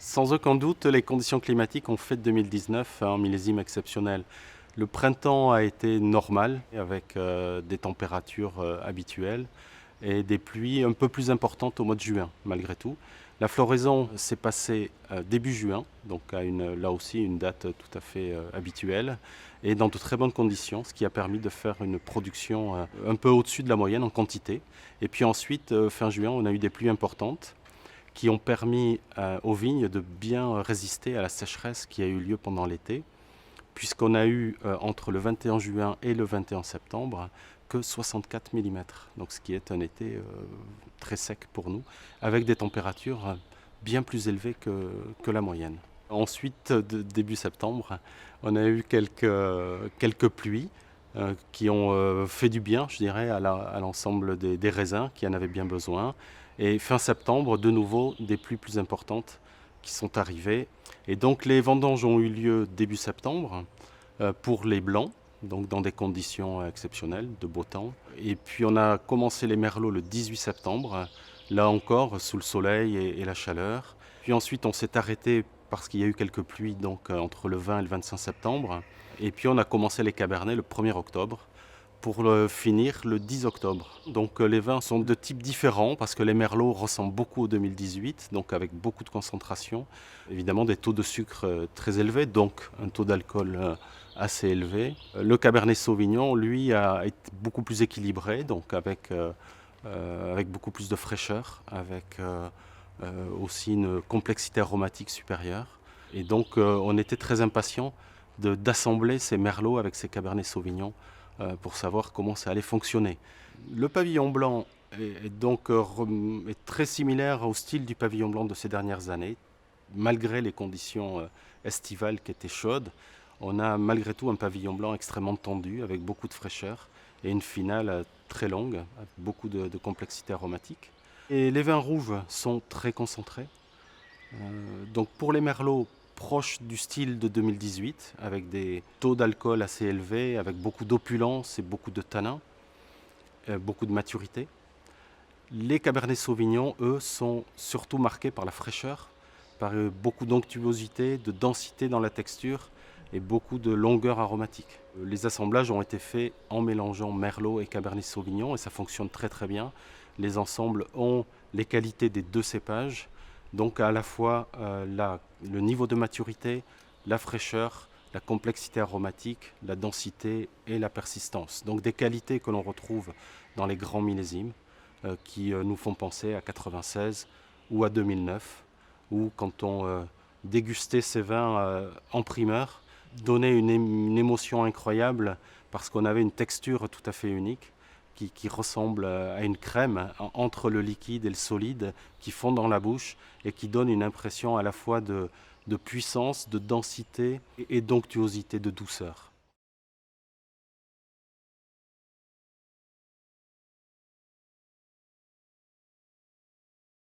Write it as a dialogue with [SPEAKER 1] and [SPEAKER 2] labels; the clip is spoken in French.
[SPEAKER 1] Sans aucun doute, les conditions climatiques ont fait de 2019 un millésime exceptionnel. Le printemps a été normal, avec des températures habituelles et des pluies un peu plus importantes au mois de juin, malgré tout. La floraison s'est passée début juin, donc là aussi une date tout à fait habituelle, et dans de très bonnes conditions, ce qui a permis de faire une production un peu au-dessus de la moyenne en quantité. Et puis ensuite, fin juin, on a eu des pluies importantes qui ont permis aux vignes de bien résister à la sécheresse qui a eu lieu pendant l'été, puisqu'on a eu entre le 21 juin et le 21 septembre que 64 mm, donc ce qui est un été très sec pour nous, avec des températures bien plus élevées que la moyenne. Ensuite, début septembre, on a eu quelques pluies qui ont fait du bien, je dirais, à l'ensemble des raisins qui en avaient bien besoin. Et fin septembre, de nouveau, des pluies plus importantes qui sont arrivées. Et donc les vendanges ont eu lieu début septembre pour les blancs, donc dans des conditions exceptionnelles, de beau temps. Et puis on a commencé les merlots le 18 septembre, là encore sous le soleil et la chaleur. Puis ensuite on s'est arrêté parce qu'il y a eu quelques pluies donc entre le 20 et le 25 septembre. Et puis on a commencé les cabernets le 1er octobre pour finir le 10 octobre. Donc les vins sont de types différents parce que les merlots ressemblent beaucoup au 2018, donc avec beaucoup de concentration. Évidemment des taux de sucre très élevés, donc un taux d'alcool assez élevé. Le cabernet sauvignon, lui, a été beaucoup plus équilibré, donc avec beaucoup plus de fraîcheur, avec aussi une complexité aromatique supérieure. Et donc on était très impatients d'assembler ces merlots avec ces cabernets sauvignons pour savoir comment ça allait fonctionner. Le pavillon blanc est très similaire au style du pavillon blanc de ces dernières années. Malgré les conditions estivales qui étaient chaudes, on a malgré tout un pavillon blanc extrêmement tendu, avec beaucoup de fraîcheur et une finale très longue, avec beaucoup de complexité aromatique. Et les vins rouges sont très concentrés. Donc pour les merlots, proches du style de 2018, avec des taux d'alcool assez élevés, avec beaucoup d'opulence et beaucoup de tanins, beaucoup de maturité. Les cabernets sauvignons, eux, sont surtout marqués par la fraîcheur, par beaucoup d'onctuosité, de densité dans la texture et beaucoup de longueur aromatique. Les assemblages ont été faits en mélangeant merlot et cabernet sauvignon et ça fonctionne très très bien. Les ensembles ont les qualités des deux cépages, donc à la fois le niveau de maturité, la fraîcheur, la complexité aromatique, la densité et la persistance. Donc des qualités que l'on retrouve dans les grands millésimes qui nous font penser à 96 ou à 2009, où quand on dégustait ces vins en primeur, donnait une émotion incroyable parce qu'on avait une texture tout à fait unique qui ressemble à une crème entre le liquide et le solide qui fond dans la bouche et qui donne une impression à la fois de puissance, de densité et d'onctuosité, de douceur.